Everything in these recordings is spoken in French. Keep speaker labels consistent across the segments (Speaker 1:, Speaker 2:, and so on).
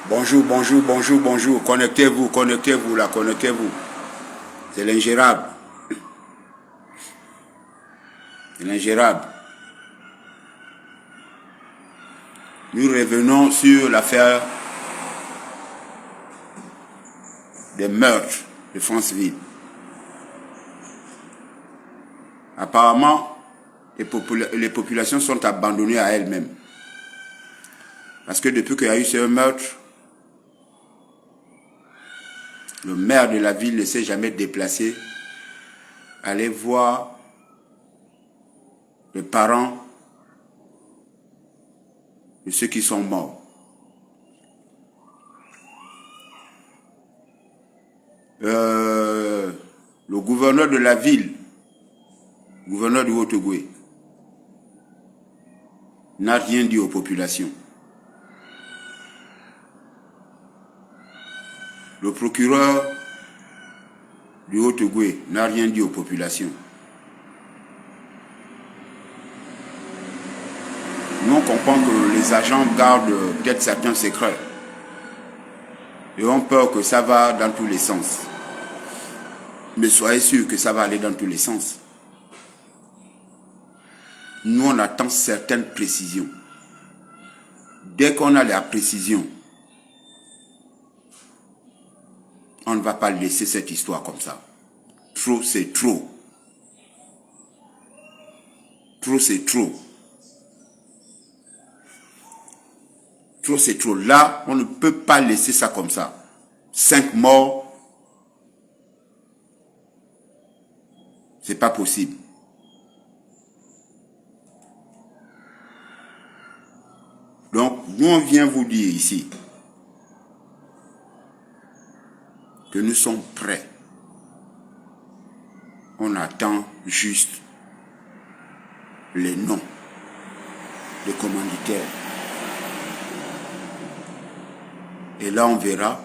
Speaker 1: Bonjour, bonjour, bonjour, bonjour. Connectez-vous, connectez-vous là, connectez-vous. C'est l'ingérable. C'est l'ingérable. Nous revenons sur l'affaire des meurtres de Franceville. Apparemment, les populations sont abandonnées à elles-mêmes. Parce que depuis qu'il y a eu ce meurtre, le maire de la ville ne s'est jamais déplacé, aller voir les parents de ceux qui sont morts. Le gouverneur de la ville, gouverneur du Haut-Ogooué, n'a rien dit aux populations. Le procureur du Haut-Ogooué n'a rien dit aux populations. Nous, on comprend que les agents gardent peut-être certains secrets et ont peur que ça va dans tous les sens. Mais soyez sûr que ça va aller dans tous les sens. Nous, on attend certaines précisions. Dès qu'on a la précision, on ne va pas laisser cette histoire comme ça. Trop, c'est trop. Trop, c'est trop. Trop, c'est trop. Là, on ne peut pas laisser ça comme ça. 5 morts, c'est pas possible. Donc, nous, on vient vous dire ici que nous sommes prêts. On attend juste les noms des commanditaires. Et là, on verra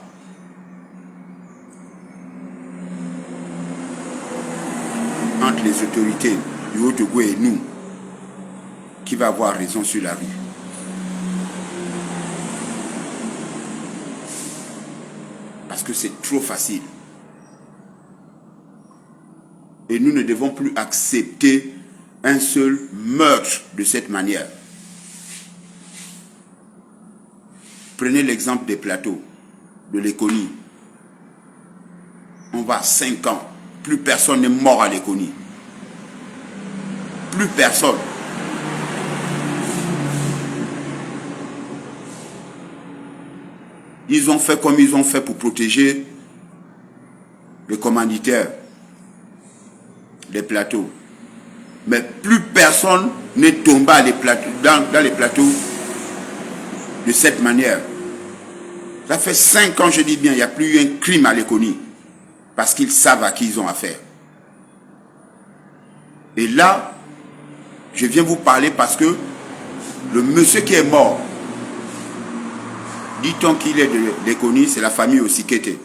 Speaker 1: entre les autorités du Haut-Ogooué et nous qui va avoir raison sur la rue. Parce que c'est trop facile. Et nous ne devons plus accepter un seul meurtre de cette manière. Prenez l'exemple des plateaux, de l'Éconie. On va à 5 ans, plus personne n'est mort à l'Éconie. Plus personne. Ils ont fait comme ils ont fait pour protéger les commanditaires des plateaux. Mais plus personne n'est tombé dans les plateaux de cette manière. Ça fait 5 ans, je dis bien, il n'y a plus eu un crime à l'Éconie. Parce qu'ils savent à qui ils ont affaire. Et là, je viens vous parler parce que le monsieur qui est mort, dit-on qu'il est de l'Éconie, c'est la famille Osikete.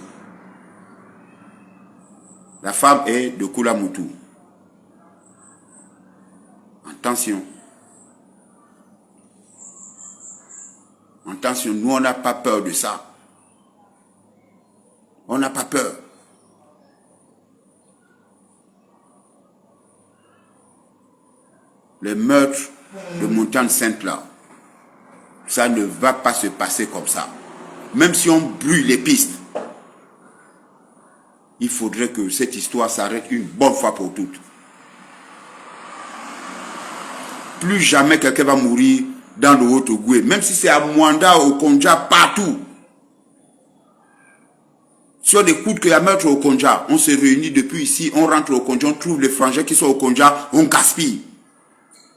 Speaker 1: La femme est de Koulamoutou. Attention. Attention, nous on n'a pas peur de ça. On n'a pas peur. Les meurtres de Montagne Sainte là, ça ne va pas se passer comme ça. Même si on brûle les pistes, il faudrait que cette histoire s'arrête une bonne fois pour toutes. Plus jamais quelqu'un va mourir dans le Haut-Ogooué, même si c'est à Mwanda, au Konja, partout. Si on écoute qu'il y a meurtre au Konja, on se réunit depuis ici, on rentre au Konja, on trouve les frangins qui sont au Konja, on gaspille.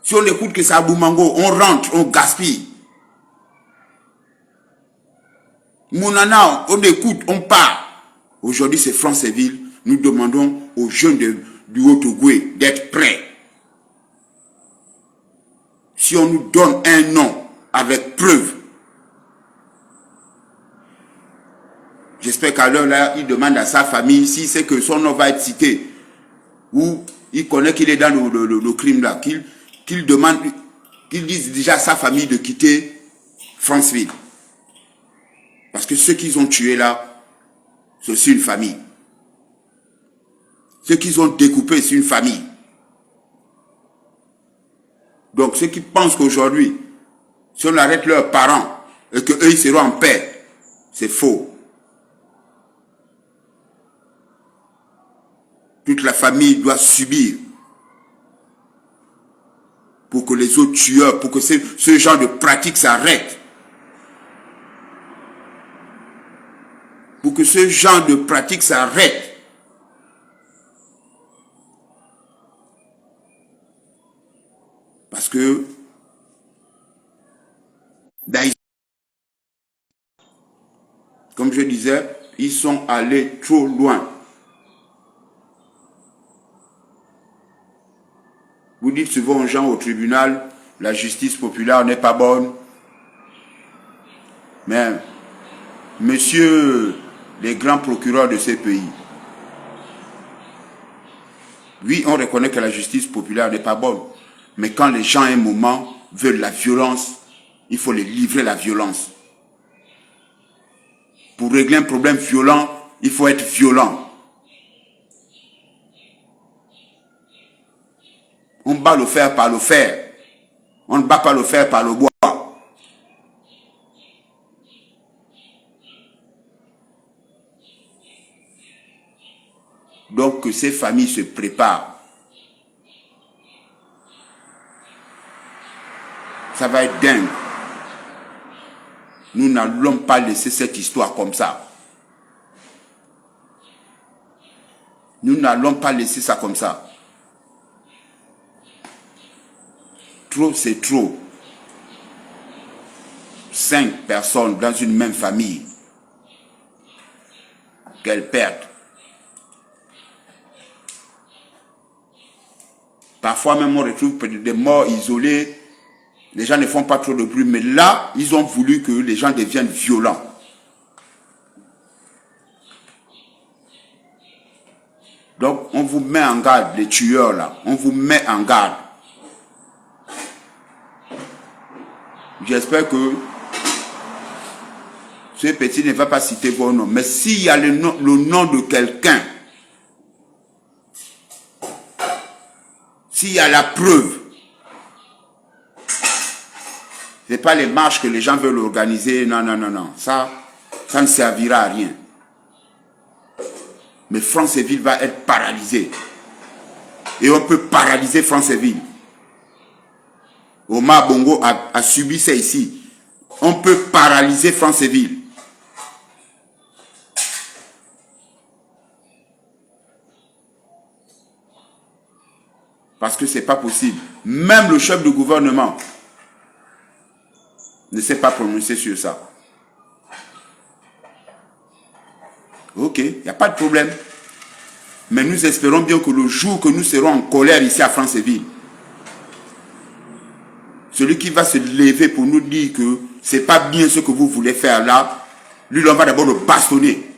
Speaker 1: Si on écoute que c'est à Boumango, on rentre, on gaspille. Mounana, on écoute, on part. Aujourd'hui, c'est Franceville. Nous demandons aux jeunes du Haut-Ogooué d'être prêts. Si on nous donne un nom avec preuve, j'espère qu'à l'heure là, il demande à sa famille si c'est que son nom va être cité ou il connaît qu'il est dans le crime là, qu'il demande, qu'il dise déjà à sa famille de quitter Franceville. Parce que ceux qu'ils ont tués là, c'est aussi une famille. Ceux qu'ils ont découpés, c'est une famille. Donc ceux qui pensent qu'aujourd'hui, si on arrête leurs parents et qu'eux ils seront en paix, c'est faux. Toute la famille doit subir pour que les autres tueurs, pour que ce genre de pratique s'arrête. Pour que ce genre de pratique s'arrête. Parce que comme je disais, ils sont allés trop loin. Vous dites souvent aux gens au tribunal, la justice populaire n'est pas bonne. Mais, messieurs les grands procureurs de ces pays, oui, on reconnaît que la justice populaire n'est pas bonne. Mais quand les gens à un moment veulent la violence, il faut les livrer la violence. Pour régler un problème violent, il faut être violent. On bat le fer par le fer. On ne bat pas le fer par le bois. Donc que ces familles se préparent. Ça va être dingue. Nous n'allons pas laisser cette histoire comme ça. Nous n'allons pas laisser ça comme ça. Trop, c'est trop. 5 personnes dans une même famille, qu'elles perdent. Parfois même on retrouve des morts isolés. Les gens ne font pas trop de bruit. Mais là, ils ont voulu que les gens deviennent violents. Donc, on vous met en garde, les tueurs là. On vous met en garde. J'espère que ce petit ne va pas citer vos noms. Mais s'il y a le nom de quelqu'un, s'il y a la preuve, ce n'est pas les marches que les gens veulent organiser. Non, non, non, non. Ça ne servira à rien. Mais Franceville va être paralysée. Et on peut paralyser Franceville. Omar Bongo a subi ça ici. On peut paralyser Franceville. Parce que ce n'est pas possible. Même le chef de gouvernement ne s'est pas prononcé sur ça. Ok, il n'y a pas de problème. Mais nous espérons bien que le jour que nous serons en colère ici à Franceville, celui qui va se lever pour nous dire que ce n'est pas bien ce que vous voulez faire là, lui, on va d'abord le bastonner.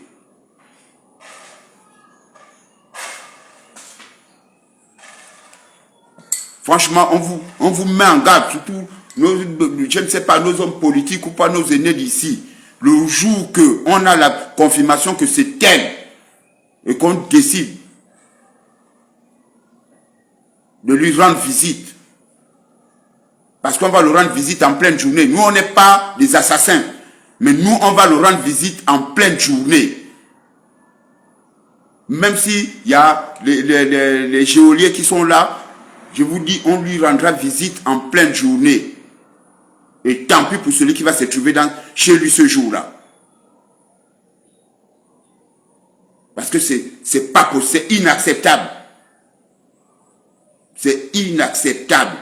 Speaker 1: Franchement, on vous met en garde, surtout, je ne sais pas, nos hommes politiques ou pas nos aînés d'ici. Le jour qu'on a la confirmation que c'est elle et qu'on décide de lui rendre visite, parce qu'on va le rendre visite en pleine journée. Nous, on n'est pas des assassins, mais nous, on va le rendre visite en pleine journée. Même s'il y a les geôliers qui sont là, je vous dis, on lui rendra visite en pleine journée. Et tant pis pour celui qui va se trouver chez lui ce jour-là. Parce que c'est pas possible, c'est inacceptable. C'est inacceptable.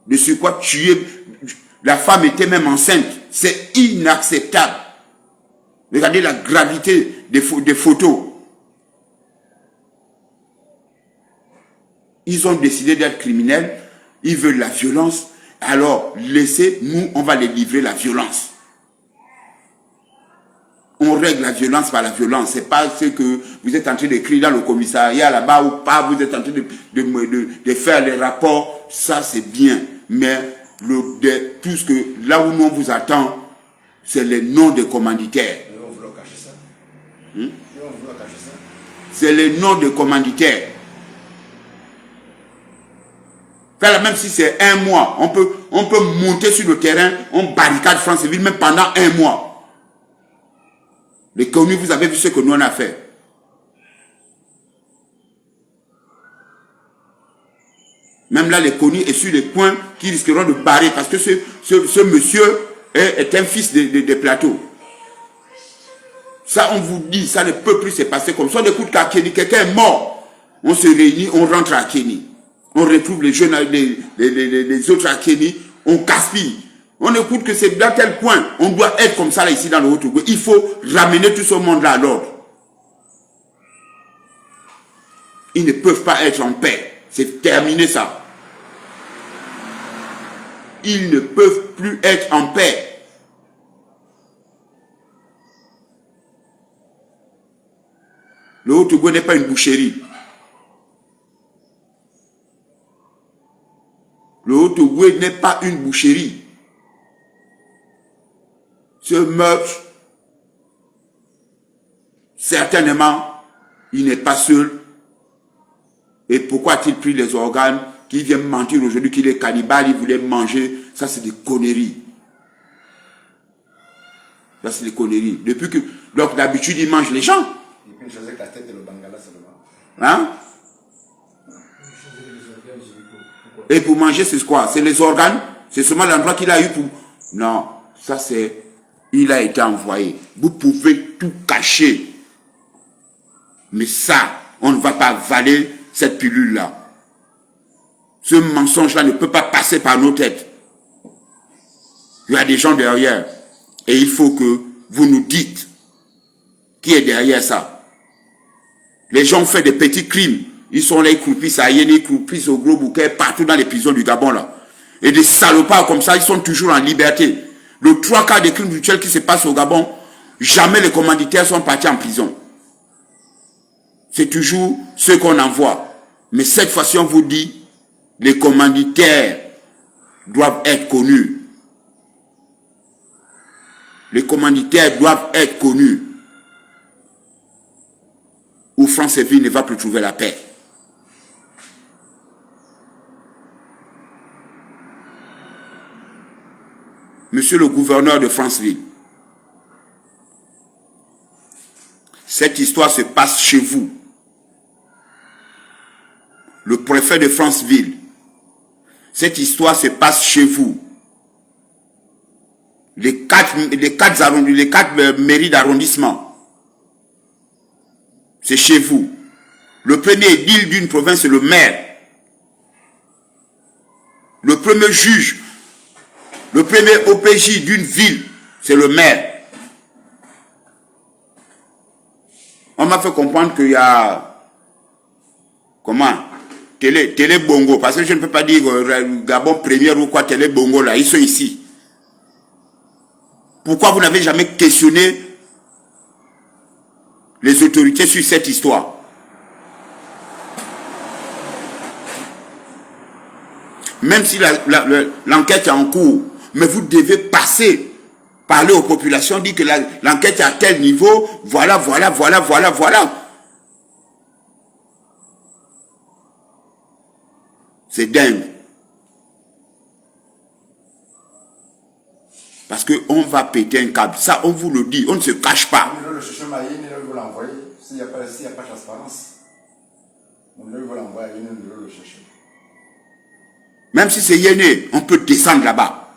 Speaker 1: De ce quoi tuer, la femme était même enceinte. C'est inacceptable. Regardez la gravité des photos. Ils ont décidé d'être criminels, ils veulent la violence, alors laissez-nous, on va les livrer la violence. On règle la violence par la violence. Ce n'est pas ce que vous êtes en train d'écrire dans le commissariat là-bas ou pas, vous êtes en train de faire les rapports, ça c'est bien. Mais tout ce que, là où nous on vous attend, c'est les noms des commanditaires.
Speaker 2: Ils vont vouloir cacher ça.
Speaker 1: Ils
Speaker 2: vont vouloir cacher ça.
Speaker 1: C'est les noms des commanditaires. Même si c'est un mois, on peut monter sur le terrain, on barricade Franceville même pendant un mois. Les connus, vous avez vu ce que nous on a fait. Même là, les connus est sur les points qui risqueront de barrer parce que ce monsieur est un fils des plateaux. Ça, on vous dit, ça ne peut plus se passer comme ça. On écoute qu'à Kenny, quelqu'un est mort. On se réunit, on rentre à Kenny. On retrouve les jeunes, les autres à Kenny, on gaspille. On écoute que c'est dans tel point. On doit être comme ça là, ici dans le Haut-Togo. Il faut ramener tout ce monde-là à l'ordre. Ils ne peuvent pas être en paix. C'est terminé ça. Ils ne peuvent plus être en paix. Le Haut-Togo n'est pas une boucherie. Le Haut-Togo n'est pas une boucherie. Ce meurtre, certainement, il n'est pas seul. Et pourquoi a-t-il pris les organes? Qui vient mentir aujourd'hui qu'il est cannibale, il voulait manger. Ça, c'est des conneries. Ça, c'est des conneries. Depuis que... Donc, d'habitude, il mange les gens.
Speaker 2: Et puis, il faisait la tête et le bangala seulement.
Speaker 1: Hein? Et pour manger, c'est quoi? C'est les organes? C'est seulement l'endroit qu'il a eu pour... Non, ça c'est... Il a été envoyé. Vous pouvez tout cacher. Mais ça, on ne va pas avaler cette pilule-là. Ce mensonge-là ne peut pas passer par nos têtes. Il y a des gens derrière. Et il faut que vous nous dites qui est derrière ça. Les gens ont fait des petits crimes. Ils sont là, ils croupissent à Yéné, ils croupissent au Gros Bouquet, partout dans les prisons du Gabon là. Et des salopards comme ça, ils sont toujours en liberté. Le 3/4 des crimes rituels qui se passent au Gabon, jamais les commanditaires sont partis en prison. C'est toujours ceux qu'on envoie. Mais cette fois-ci, on vous dit, les commanditaires doivent être connus. Les commanditaires doivent être connus. Ou Franceville ne va plus trouver la paix. Monsieur le gouverneur de Franceville, cette histoire se passe chez vous. Le préfet de Franceville, cette histoire se passe chez vous. Les quatre mairies d'arrondissement, c'est chez vous. Le premier édile d'une province, c'est le maire. Le premier juge, le premier OPJ d'une ville, c'est le maire. On m'a fait comprendre qu'il y a... Comment? Télé Bongo. Parce que je ne peux pas dire Gabon Première ou quoi, Télé Bongo là. Ils sont ici. Pourquoi vous n'avez jamais questionné les autorités sur cette histoire? Même si l'enquête est en cours, mais vous devez passer, parler aux populations, dire que l'enquête est à tel niveau, voilà. C'est dingue. Parce qu'on va péter un câble. Ça, on vous le dit, on ne se cache pas.
Speaker 2: Le chercher Maïne, il va l'envoyer. S'il n'y a pas de transparence, il va l'envoyer, il va le chercher.
Speaker 1: Même si c'est Yéné, on peut descendre là-bas.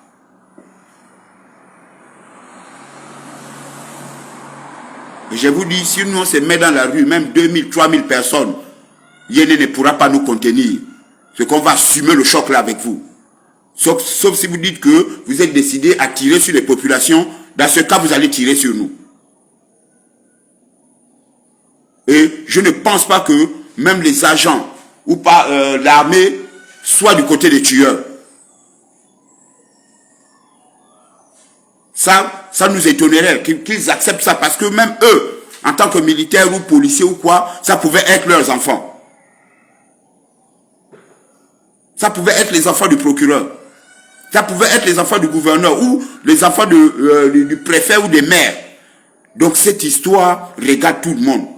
Speaker 1: Et je vous dis, si nous on se met dans la rue, même 2000, 3000 personnes, Yéné ne pourra pas nous contenir. C'est qu'on va assumer le choc là avec vous. Sauf si vous dites que vous êtes décidé à tirer sur les populations. Dans ce cas, vous allez tirer sur nous. Et je ne pense pas que même les agents ou pas l'armée soient du côté des tueurs. Ça nous étonnerait qu'ils acceptent ça parce que même eux, en tant que militaires ou policiers ou quoi, ça pouvait être leurs enfants. Ça pouvait être les enfants du procureur. Ça pouvait être les enfants du gouverneur ou les enfants du préfet ou des maires. Donc cette histoire regarde tout le monde.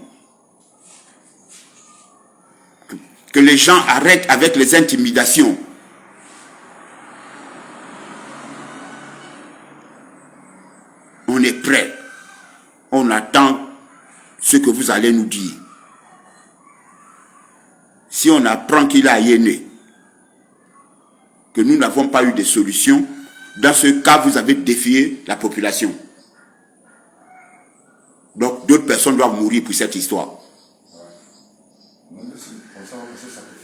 Speaker 1: Que les gens arrêtent avec les intimidations. On est prêt. On attend ce que vous allez nous dire. Si on apprend qu'il a Yéné, que nous n'avons pas eu de solution, dans ce cas, vous avez défié la population. Donc, d'autres personnes doivent mourir pour cette histoire.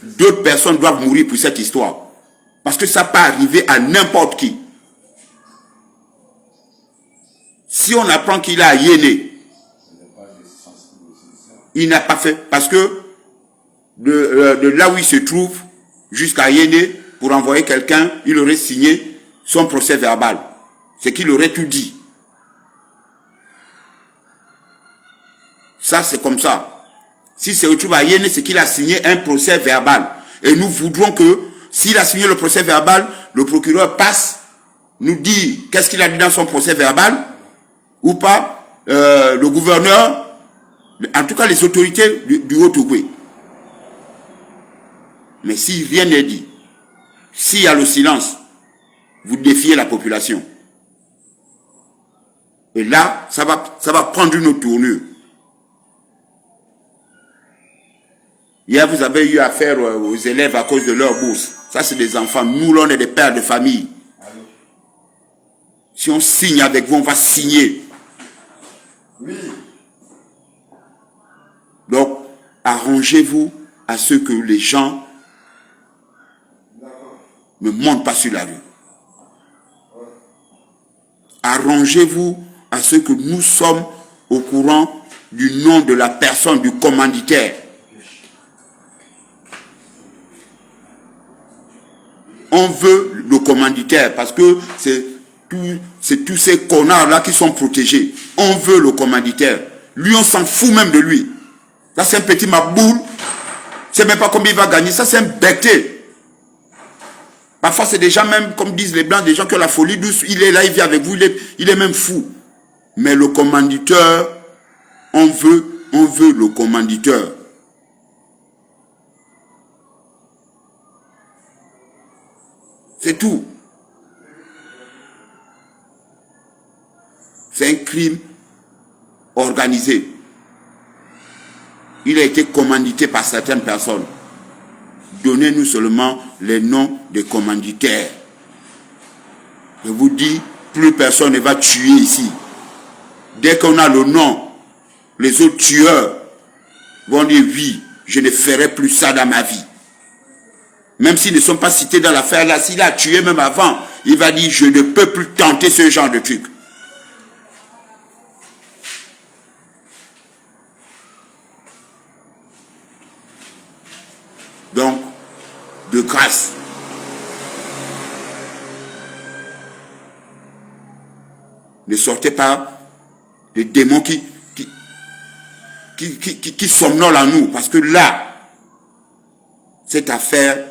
Speaker 1: D'autres personnes doivent mourir pour cette histoire. Parce que ça peut arriver à n'importe qui. Si on apprend qu'il a Yéné, il n'a pas fait. Parce que de là où il se trouve jusqu'à Yéné, pour envoyer quelqu'un, il aurait signé son procès verbal. C'est qu'il aurait tout dit. Ça, c'est comme ça. Si se retrouve à Yéné, c'est qu'il a signé un procès verbal. Et nous voudrons que, s'il a signé le procès verbal, le procureur passe, nous dit qu'est-ce qu'il a dit dans son procès verbal, ou pas, le gouverneur, en tout cas les autorités du Haut-Ogooué. Mais si rien n'est dit, s'il y a le silence, vous défiez la population. Et là, ça va prendre une autre tournure. Hier, vous avez eu affaire aux élèves à cause de leur bourse. Ça, c'est des enfants. Nous, on est des pères de famille. Si on signe avec vous, on va signer.
Speaker 2: Oui.
Speaker 1: Donc, arrangez-vous à ce que les gens ne montent pas sur la rue. Arrangez-vous à ce que nous sommes au courant du nom de la personne, du commanditaire. On veut le commanditaire parce que c'est tous ces connards-là qui sont protégés. On veut le commanditaire. Lui, on s'en fout même de lui. Ça, c'est un petit maboule. Je ne sais même pas combien il va gagner. Ça, c'est un becté. Parfois, c'est des gens même, comme disent les Blancs, des gens qui ont la folie douce. Il est là, il vit avec vous, il est même fou. Mais le commanditeur, on veut le commanditeur. C'est tout. C'est un crime organisé. Il a été commandité par certaines personnes. Donnez-nous seulement les noms des commanditaires. Je vous dis, plus personne ne va tuer ici. Dès qu'on a le nom, les autres tueurs vont dire oui, je ne ferai plus ça dans ma vie. Même s'ils ne sont pas cités dans l'affaire là, s'il a tué même avant, il va dire je ne peux plus tenter ce genre de truc. Donc, de grâce, ne sortez pas les démons qui somnolent en nous. Parce que là, cette affaire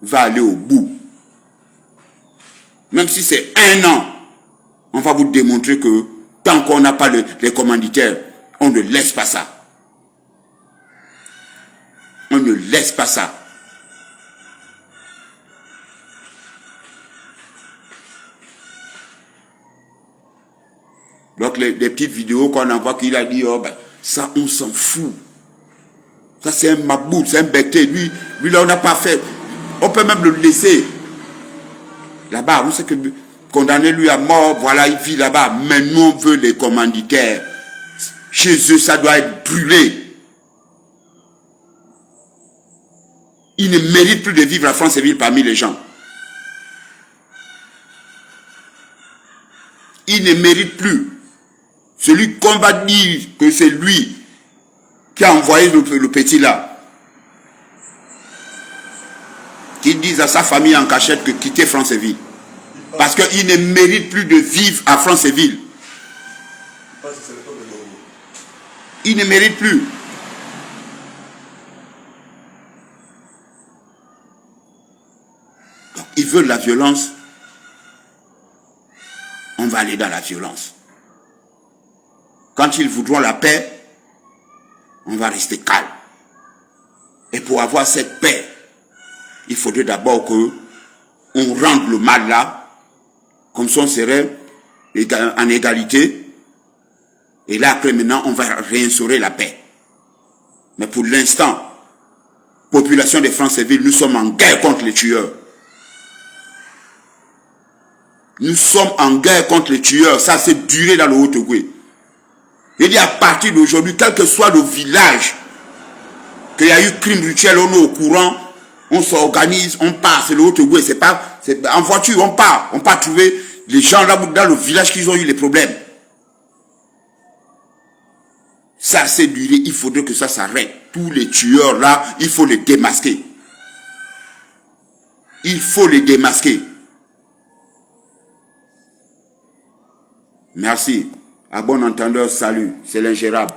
Speaker 1: va aller au bout. Même si c'est 1 an, on va vous démontrer que tant qu'on n'a pas les commanditaires, on ne laisse pas ça. On ne laisse pas ça. Donc les petites vidéos qu'on envoie qu'il a dit, oh ben, ça on s'en fout. Ça c'est un maboul, c'est un becté. Lui là on n'a pas fait. On peut même le laisser. Là-bas, on sait que condamner lui à mort, voilà, il vit là-bas. Mais nous on veut les commanditaires. Chez eux, ça doit être brûlé. Il ne mérite plus de vivre à Franceville parmi les gens. Il ne mérite plus. Celui qu'on va dire que c'est lui qui a envoyé le petit là. Qu'il dise à sa famille en cachette que quitter Franceville. Parce qu'il ne mérite plus de vivre à Franceville. Il ne mérite plus. Donc, ils veulent la violence va aller dans la violence. Quand ils voudront la paix, on va rester calme. Et pour avoir cette paix, il faudrait d'abord que on rende le mal là, comme ça on serait en égalité. Et là, après maintenant, on va réinstaurer la paix. Mais pour l'instant, population de Franceville, nous sommes en guerre contre les tueurs. Nous sommes en guerre contre les tueurs. Ça s'est duré dans le Haut-Ogooué. Il dit à partir d'aujourd'hui, quel que soit le village, qu'il y a eu crime rituel, on est au courant, on s'organise, on part. C'est le Haut-Ogooué, c'est pas, en voiture, on part. On part trouver les gens là dans le village qui ont eu les problèmes. Ça s'est duré, il faudrait que ça s'arrête. Tous les tueurs là, il faut les démasquer. Il faut les démasquer. Merci. À bon entendeur, salut. C'est l'ingérable.